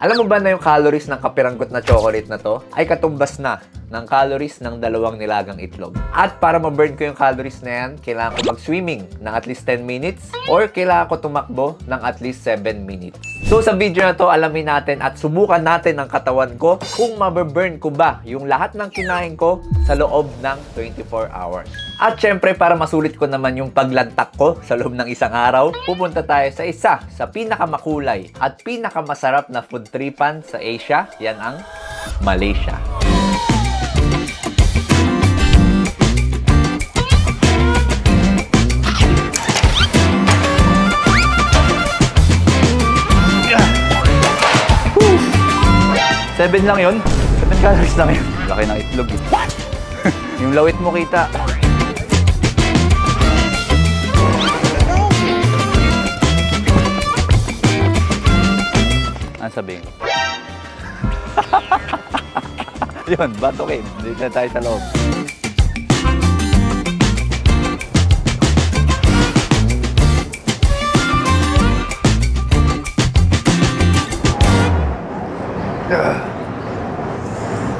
Alam mo ba na yung calories ng kapiranggot na chocolate na to ay katumbas na ng calories ng 2 nilagang itlog. At para ma-burn ko yung calories na yan, kailangan ko mag-swimming ng at least 10 minutes or kailangan ko tumakbo ng at least 7 minutes. So sa video na to, alamin natin at subukan natin ang katawan ko kung ma-burn ko ba yung lahat ng kinain ko sa loob ng 24 hours. At syempre, para masulit ko naman yung paglantak ko sa loob ng isang araw, pupunta tayo sa isa sa pinakamakulay at pinakamasarap na food tripan sa Asia. Yan ang Malaysia. Seven lang yun. 7 calories lang yun. Laki ng itlog eh. Yung lawit mo kita. Ano sabihin ko? Yun, batukin. Dito na tayo sa loob.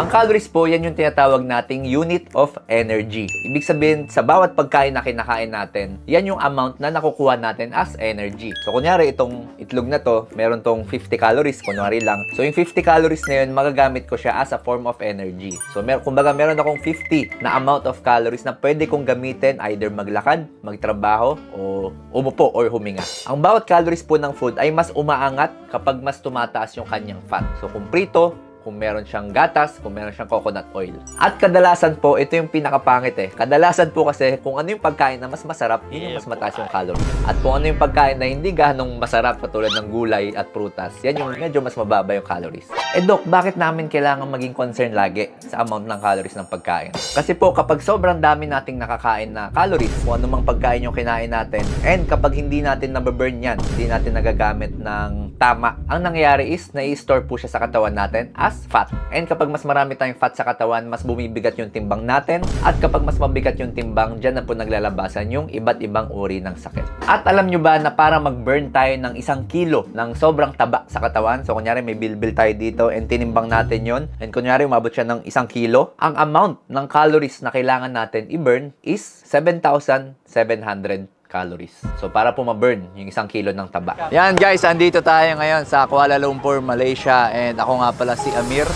Ang calories po, yan yung tinatawag nating unit of energy. Ibig sabihin, sa bawat pagkain na kinakain natin, yan yung amount na nakukuha natin as energy. So, kunyari, itong itlog na to, meron tong 50 calories, kunwari lang. So, yung 50 calories na yun, magagamit ko siya as a form of energy. So, kumbaga, meron akong 50 na amount of calories na pwede kong gamitin either maglakad, magtrabaho, o umupo or huminga. Ang bawat calories po ng food ay mas umaangat kapag mas tumataas yung kanyang fat. So, kung prito, kung meron siyang gatas, kung meron siyang coconut oil. At kadalasan po, ito yung pinakapangit eh. Kadalasan po kasi, kung ano yung pagkain na mas masarap, yun yung mas mataas yung calories. At kung ano yung pagkain na hindi ganong masarap, katulad ng gulay at prutas, yan yung medyo mas mababa yung calories. Eh Doc, bakit namin kailangan maging concern lagi sa amount ng calories ng pagkain? Kasi po, kapag sobrang dami nating nakakain na calories, kung ano mang pagkain yung kinain natin, and kapag hindi natin nababurn yan, hindi natin nagagamit ng tama, ang nangyayari is, nai-store po siya sa katawan natin as fat. And kapag mas marami tayong fat sa katawan, mas bumibigat yung timbang natin. At kapag mas mabigat yung timbang, dyan na po naglalabasan yung iba't ibang uri ng sakit. At alam nyo ba na para mag-burn tayo ng 1 kilo ng sobrang taba sa katawan, so kunyari may bilbil tayo dito and tinimbang natin yon, and kunyari umabot siya ng 1 kilo, ang amount ng calories na kailangan natin i-burn is 7,700 calories. So, para po ma-burn yung 1 kilo ng taba. Yan guys, andito tayo ngayon sa Kuala Lumpur, Malaysia. And ako nga pala si Amir.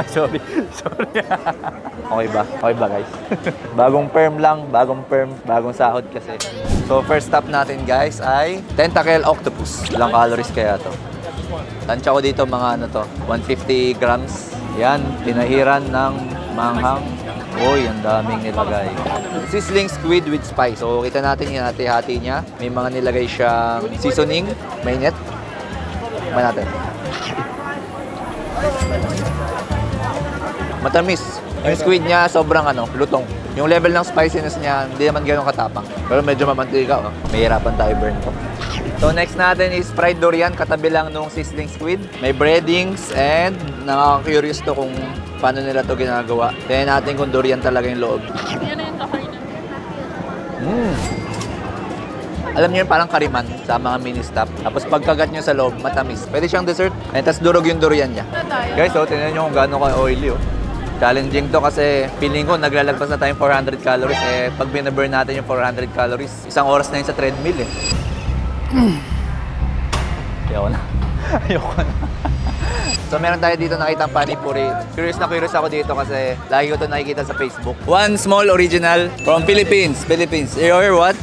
Ay, sorry. Okay ba? Okay ba guys? Bagong perm lang, bagong sahod kasi. So, first stop natin guys ay Tentacle Octopus. Ilang calories kaya to? Tansya ko dito mga ano to, 150 grams. Yan, pinahiran ng manghang. Uy, ang daming nilagay. Sizzling squid with spice. So, kita natin yung hati-hati niya. May mga nilagay siyang seasoning. Mainit. Kumain natin. Matamis. Yung squid niya, sobrang lutong. Yung level ng spiciness niya, hindi naman gano'ng katapang. Pero medyo mamantika, oh. Mahirapan tayo burn to. So next natin is fried durian, katabi lang nung sizzling squid. May breadings and nakaka-curious to kung paano nila to ginagawa. Tingnan natin kung durian talaga yung loob. Alam niyo yun, parang kariman sa mga mini stop. Tapos pagkagat niyo sa loob, matamis. Pwede siyang dessert. And tas durog yung durian niya. Guys, oh, tingnan niyo kung gaano ka-oily, oh. Challenging to kasi feeling ko naglalagpas na tayong 400 calories. Eh, pag binaburn natin yung 400 calories, 1 oras na yun sa treadmill eh. Ayoko na. So meron tayo dito nakitang panipuri. Curious ako dito kasi lagi ko ito nakikita sa Facebook. One small original from Philippines. You're what?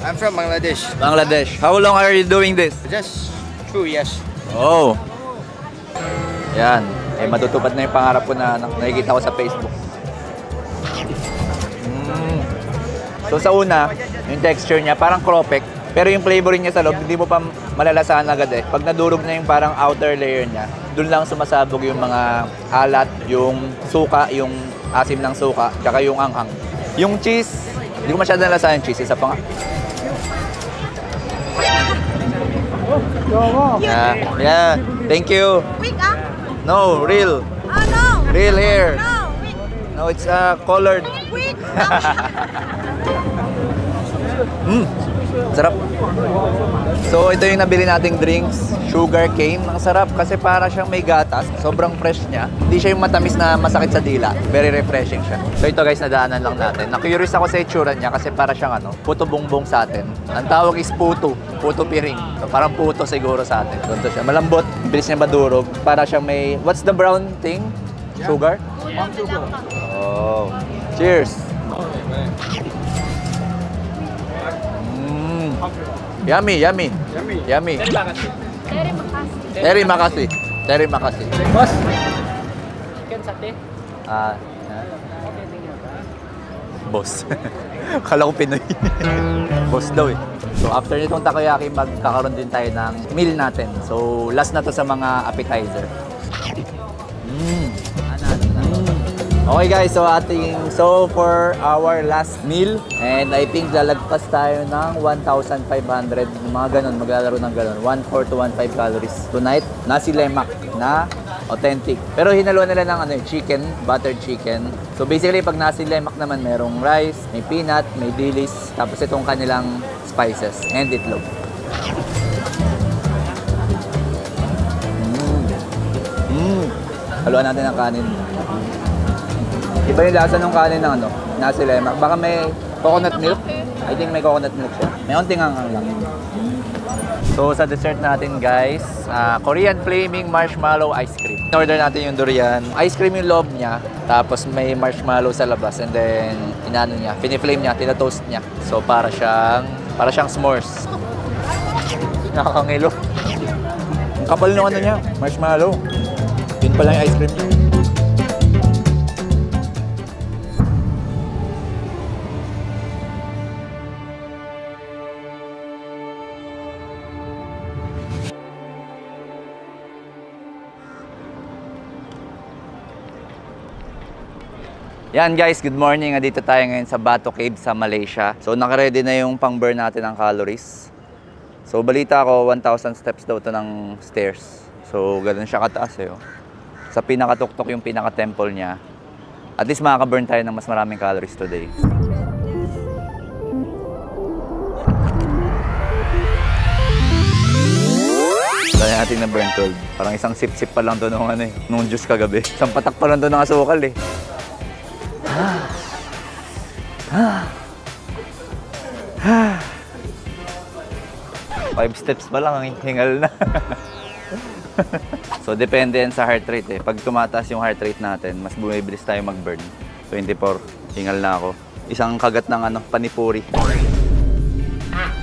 I'm from Bangladesh. Bangladesh. How long are you doing this? Just 2 years. Oh. Yan. Eh, matutupad na yung pangarap ko na nakikita ko sa Facebook. So sa una, yung texture niya parang cropek. Pero yung flavoring niya sa loob, hindi mo pa malalasahan agad eh. Pag nadurog na yung parang outer layer niya, dun lang sumasabog yung mga alat, yung suka, yung asim ng suka, tsaka yung anghang. Yung cheese, hindi ko masyado nalasahan yung cheese. Isa pa nga. Yeah. Thank you. No, real. No. Real hair. No. No, it's colored. Sarap. So, ito yung nabili nating drinks. Sugar cane. Ang sarap kasi para siyang may gatas. Sobrang fresh niya. Hindi siya yung matamis na masakit sa dila. Very refreshing siya. So, ito guys, nadaanan lang natin. Na-curious ako sa itsura niya kasi para siyang puto bongbong sa atin. Ang tawag is puto. Puto piring. So, parang puto siguro sa atin. Ganito siya. Malambot. Bilis niya madurog. Para siyang may... What's the brown thing? Sugar? Oh. Cheers. Yummy, yummy. Yummy. Terry makasih. Terry makasih. Boss, chicken sate. Boss. Kala ko Pinoy. Boss daw eh. So after nitong takoyaki, magkakaroon din tayo ng meal natin. So last na to sa mga appetizer. Okay guys, so for our last meal, and I think lalagpas tayo ng 1,500, mga ganun, maglalaro ng ganun, 1,400 to 1,500 calories tonight. Nasi lemak na authentic. Pero hinalo nila ng chicken, buttered chicken. So basically, pag nasi lemak naman, merong rice, may peanut, may dilis, tapos itong kanilang spices, and itlog. Haluan natin ang kanin. Iba yung lasa ng kanin ng nasi lemak. Baka may coconut milk. I think may coconut milk siya. May onting hanghang lang. So sa dessert natin guys, Korean Flaming Marshmallow Ice Cream. In-order natin yung durian. Ice cream yung loob niya. Tapos may marshmallow sa labas. And then, piniflame niya, tinatoast niya. So para siyang s'mores. Nakakangilo. Ang kapal ng niya, marshmallow. Yun pala yung ice cream niya. Yan guys, good morning. Dito tayo ngayon sa Bato Cave sa Malaysia. So naka-ready na yung pang-burn natin ng calories. So balita ko, 1,000 steps daw to ng stairs. So ganun siya kataas eh. Sa pinakatuktok yung pinaka-temple niya. At least makaka-burn tayo ng mas maraming calories today. Dahil natin na burn 12. Parang isang sip-sip pa lang to nung juice kagabi. Isang patak pa lang to ng asukal eh. 5 steps pa lang, ang hingal na. So, depende yan sa heart rate eh. Pag tumataas yung heart rate natin, mas bumibilis tayo mag-burn. 24, hingal na ako. Isang kagat ng panipuri.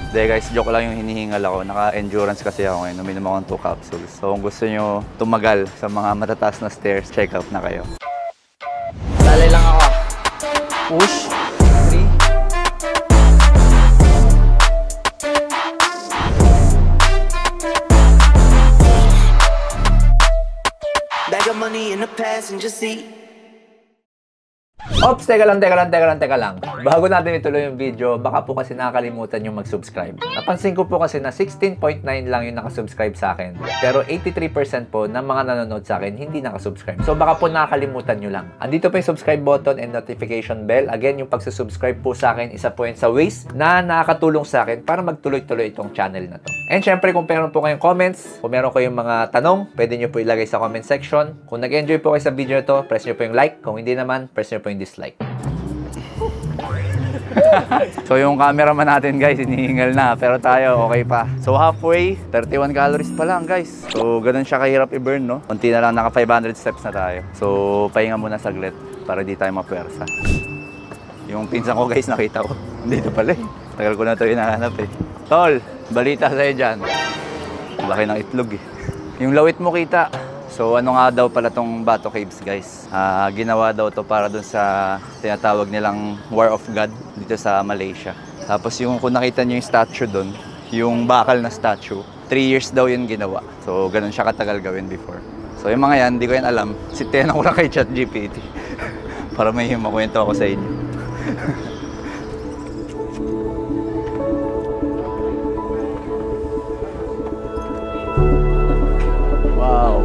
Hindi guys, joke lang yung hinihingal ako. Naka-endurance kasi ako ngayon. Uminom akong 2 capsules. So, kung gusto nyo tumagal sa mga matataas na stairs, check out na kayo. Lalay lang ako. Push. 3. Bag of money in the passenger seat. Ops, teka lang. Bago natin ituloy yung video, baka po kasi nakakalimutan yung mag-subscribe. Napansin ko po kasi na 16.9 lang yung nakasubscribe sa akin. Pero 83% po ng mga nanonood sa akin hindi nakasubscribe. So baka po nakakalimutan nyo lang. Andito po yung subscribe button and notification bell. Again, yung pagsusubscribe po sa akin, isa po yun sa ways na nakakatulong sa akin para magtuloy-tuloy itong channel na to. And syempre, kung meron po kayong comments, kung meron kayong mga tanong, pwede nyo po ilagay sa comment section. Kung nag-enjoy po kayo sa video ito, press nyo po yung like. Kung hindi naman, press nyo po yung dislike. So yung cameraman natin guys, hinihingal na. Pero tayo, okay pa. So halfway, 31 calories pa lang guys. So ganun siya kahirap i-burn, no? Unti na lang, naka 500 steps na tayo. So pahinga muna saglit para di tayo mapwersa. Yung pinsan ko guys, nakita ko. Dito pala eh. Tagal ko na ito hinahanap eh. Tol, balita sa'yo dyan. Laki ng itlog eh. Yung lawit mo kita. So ano nga daw pala tong Bato Caves guys. Ginawa daw to para dun sa tinatawag nilang War of God dito sa Malaysia. Tapos yung kung nakita nyo yung statue dun, yung bakal na statue, 3 years daw yun ginawa. So ganun siya katagal gawin before. So yung mga yan, hindi ko yan alam. Tinanong ko lang kay ChatGPT para may makwento ako sa inyo. Wow.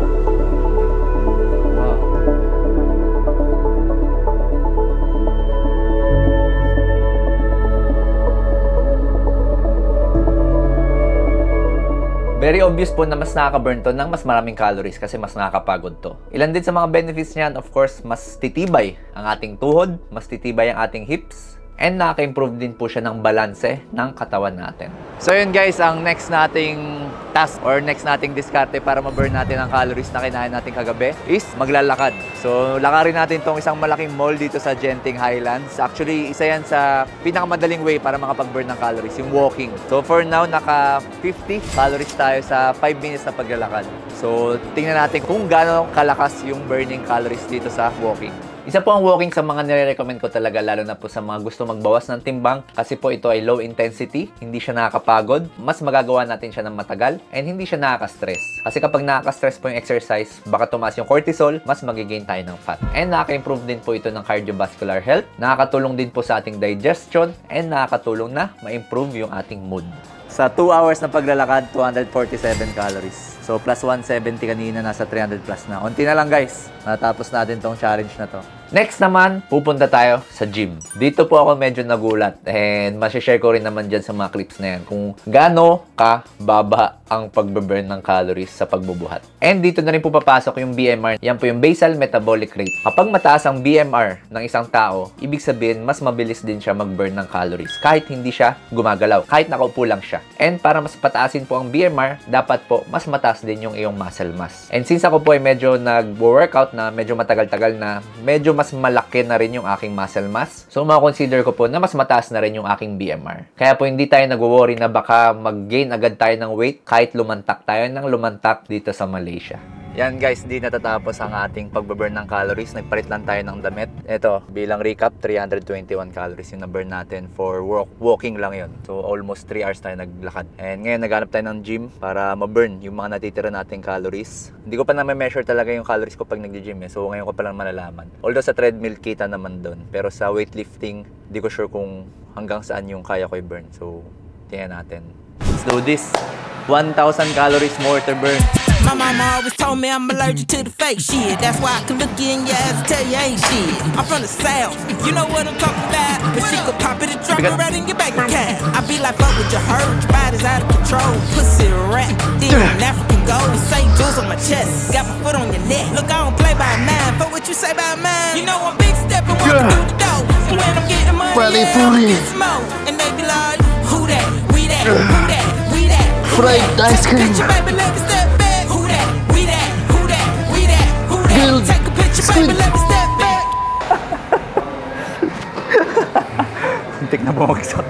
Very obvious po na mas nakaka-burn to ng mas maraming calories kasi mas nakakapagod to. Ilan din sa mga benefits niyan, of course, mas titibay ang ating tuhod, mas titibay ang ating hips, and nakaka-improve din po siya ng balanse ng katawan natin. So yun guys, ang next nating task or next nating diskarte para ma-burn natin ang calories na kinain natin kagabi is maglalakad. So lakarin natin tong isang malaking mall dito sa Genting Highlands. Actually, isa yan sa pinakamadaling way para makapag-burn ng calories, yung walking. So for now, naka 50 calories tayo sa 5 minutes na paglalakad. So tingnan natin kung gaano kalakas yung burning calories dito sa walking. Isa po ang walking sa mga nire-recommend ko talaga, lalo na po sa mga gusto magbawas ng timbang, kasi po ito ay low intensity, hindi siya nakakapagod, mas magagawa natin siya ng matagal, and hindi siya nakaka-stress. Kasi kapag nakaka-stress po yung exercise, baka tumaas yung cortisol, mas magigain tayo ng fat. And nakaka-improve din po ito ng cardiovascular health, nakakatulong din po sa ating digestion, and nakakatulong na ma-improve yung ating mood. Sa 2 hours na paglalakad, 247 calories. So, plus 170 kanina, nasa 300 plus na. Unti na lang guys, natapos natin tong challenge na to. Next naman, pupunta tayo sa gym. Dito po ako medyo nagulat and masishare ko rin naman dyan sa mga clips na yan kung gaano ka baba ang pagbe-burn ng calories sa pagbubuhat. And dito na rin po papasok yung BMR. Yan po yung basal metabolic rate. Kapag mataas ang BMR ng isang tao, ibig sabihin mas mabilis din siya mag-burn ng calories kahit hindi siya gumagalaw, kahit nakaupo lang siya. And para mas pataasin po ang BMR, dapat po mas mataas din yung iyong muscle mass. And since ako po ay medyo nag-workout na medyo matagal-tagal na, medyo mas malaki na rin yung aking muscle mass. So, ma-consider ko po na mas mataas na rin yung aking BMR. Kaya po hindi tayo nag-worry na baka mag-gain agad tayo ng weight kahit lumantak tayo ng lumantak dito sa Malaysia. Yan guys, di natatapos ang ating pagbaburn ng calories. Nagpalit lang tayo ng damit. Ito, bilang recap, 321 calories yung na-burn natin for walking lang yon. So almost 3 hours tayo naglakad. And ngayon, naghanap tayo ng gym para ma-burn yung mga natitira nating calories. Hindi ko pa na-measure talaga yung calories ko pag nag-gym eh. So ngayon ko pa lang malalaman. Although sa treadmill, kita naman doon. Pero sa weightlifting, hindi ko sure kung hanggang saan yung kaya ko i-burn. So, tingnan natin. Let's do this. 1,000 calories more to burn. My mama always told me I'm allergic to the fake shit. That's why I can look you in your ass and tell you ain't shit. I'm from the South, you know what I'm talking about. But she could pop it and drop it right in your bank account. I be like, fuck with your hurt, your body's out of control. Pussy rap, then African gold. St. Jules on my chest, got my foot on your neck. Look, I don't play by mine, fuck what you say about mine. You know I'm big stepping, walking through the door. And when I'm getting money, yeah, I'm getting smoke. And they be like, who that, we that, who that, we that. Fried ice cream. Take a picture, baby, let me step back. Who that, we that, who that, we that, who that. Take a picture, baby, let me step back. Muntik na bumagsak.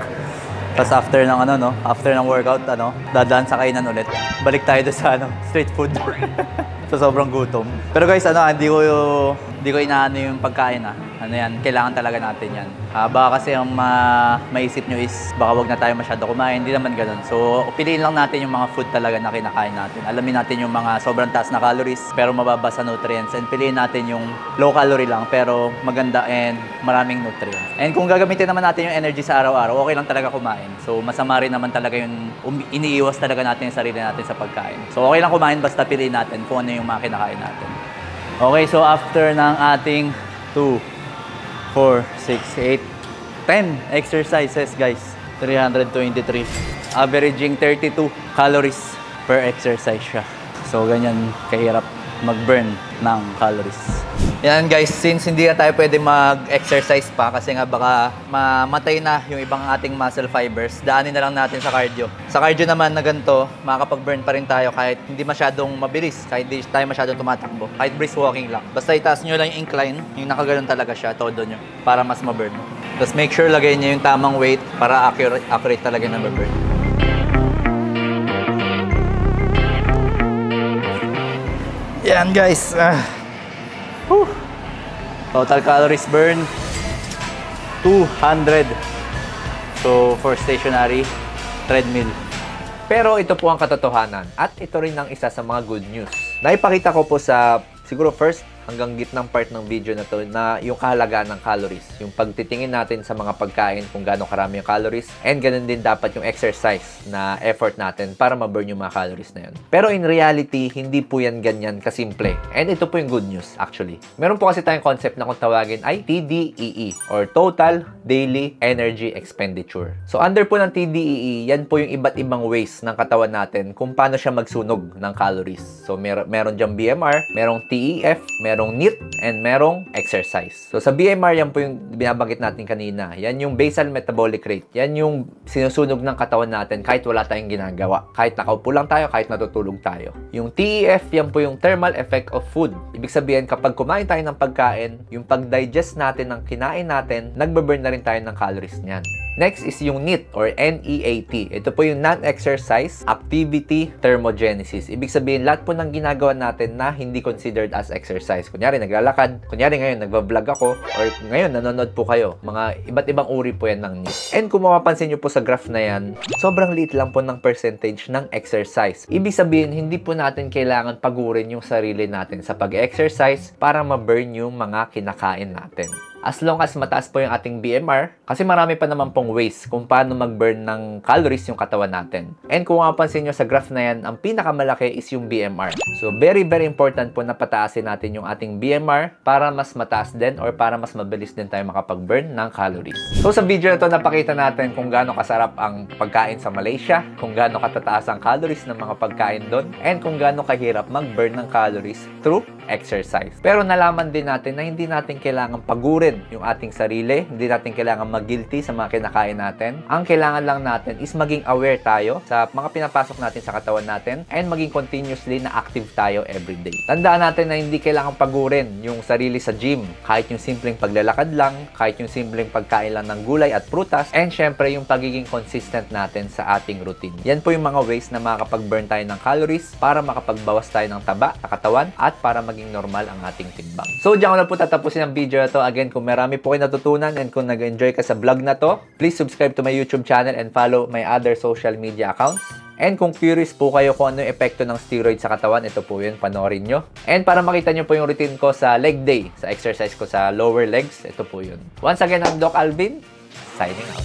Tapos after ng after ng workout, dadaan sa kainan ulit. Balik tayo doon sa street food. So sobrang gutom. Pero guys, hindi ko inaano yung pagkain yan, kailangan talaga natin yan. Baka kasi ang maisip nyo is baka wag na tayo masyado kumain, hindi naman ganun. So piliin lang natin yung mga food talaga na kinakain natin. Alamin natin yung mga sobrang taas na calories pero mababa sa nutrients, and piliin natin yung low calorie lang pero maganda and maraming nutrients. And kung gagamitin naman natin yung energy sa araw-araw, okay lang talaga kumain. So masama rin naman talaga yung iniiwas talaga natin yung sarili natin sa pagkain. So okay lang kumain basta piliin natin kung ano yung mga kinakain natin. Okay, so after ng ating 2, 4, 6, 8, 10 exercises guys, 323, averaging 32 calories per exercise siya. So ganyan kahirap mag-burn ng calories. Yan guys, since hindi na tayo pwede mag-exercise pa kasi nga baka mamatay na yung ibang ating muscle fibers, daanin na lang natin sa cardio. Sa cardio naman na ganito, makakapag-burn pa rin tayo kahit hindi masyadong mabilis, kahit hindi tayo masyadong tumatakbo, kahit brisk walking lang. Basta itaas nyo lang yung incline, yung nakaganon talaga siya, todo nyo, para mas ma-burn. Tapos make sure lagay nyo yung tamang weight para accurate talaga na ma-burn. Yan guys. Total calories burn 200. So for stationary treadmill. Pero ito po ang katotohanan at ito rin ang isa sa mga good news. Naipakita ko po sa siguro first hanggang gitnang part ng video na to na yung kahalagaan ng calories. Yung pagtitingin natin sa mga pagkain kung gaano karami yung calories, and ganun din dapat yung exercise na effort natin para ma-burn yung mga calories na yun. Pero in reality, hindi po yan ganyan kasimple. And ito po yung good news actually. Meron po kasi tayong concept na kung tawagin ay TDEE or Total Daily Energy Expenditure. So under po ng TDEE, yan po yung iba't ibang ways ng katawan natin kung paano siya magsunog ng calories. So meron diyang BMR, merong TEF, merong NEAT, and merong exercise. So sa BMR, yan po yung binabanggit natin kanina. Yan yung basal metabolic rate. Yan yung sinusunog ng katawan natin kahit wala tayong ginagawa. Kahit nakaupo lang tayo, kahit natutulog tayo. Yung TEF, yan po yung thermal effect of food. Ibig sabihin, kapag kumain tayo ng pagkain, yung pag-digest natin ng kinain natin, nagbe-burn na rin tayo ng calories niyan. Next is yung NEAT or NEAT. Ito po yung Non-Exercise Activity Thermogenesis. Ibig sabihin, lahat po ng ginagawa natin na hindi considered as exercise. Kunyari, naglalakad. Kunyari, ngayon, nagbablog ako. Or ngayon, nanonood po kayo. Mga iba't ibang uri po yan ng NEAT. And kung mapapansin nyo po sa graph na yan, sobrang liit lang po ng percentage ng exercise. Ibig sabihin, hindi po natin kailangan pagurin yung sarili natin sa pag-exercise para ma-burn yung mga kinakain natin. As long as mataas po yung ating BMR, kasi marami pa naman pong ways kung paano mag-burn ng calories yung katawan natin. And kung mapapansin nyo sa graph na yan, ang pinakamalaki is yung BMR. So, very, very important po na pataasin natin yung ating BMR para mas mataas din or para mas mabilis din tayo makapag-burn ng calories. So, sa video na to, napakita natin kung gaano kasarap ang pagkain sa Malaysia, kung gaano katataas ang calories ng mga pagkain doon, and kung gaano kahirap mag-burn ng calories through exercise. Pero nalaman din natin na hindi natin kailangan pagurin yung ating sarili, hindi natin kailangan mag-guilty sa mga kinakain natin. Ang kailangan lang natin is maging aware tayo sa mga pinapasok natin sa katawan natin and maging continuously na active tayo everyday. Tandaan natin na hindi kailangan pagurin yung sarili sa gym, kahit yung simpleng paglalakad lang, kahit yung simpleng pagkain lang ng gulay at prutas, and syempre yung pagiging consistent natin sa ating routine. Yan po yung mga ways na makakapag-burn tayo ng calories para makapagbawas tayo ng taba sa katawan at para maging normal ang ating timbang. So, diyan ko na po tatapusin ang video na to. Again, kung marami po kayo natutunan and kung nag-enjoy ka sa vlog na to, please subscribe to my YouTube channel and follow my other social media accounts. And kung curious po kayo kung ano yung epekto ng steroid sa katawan, ito po yun, panoorin nyo. And para makita nyo po yung routine ko sa leg day, sa exercise ko sa lower legs, ito po yun. Once again, I'm Doc Alvin, signing out.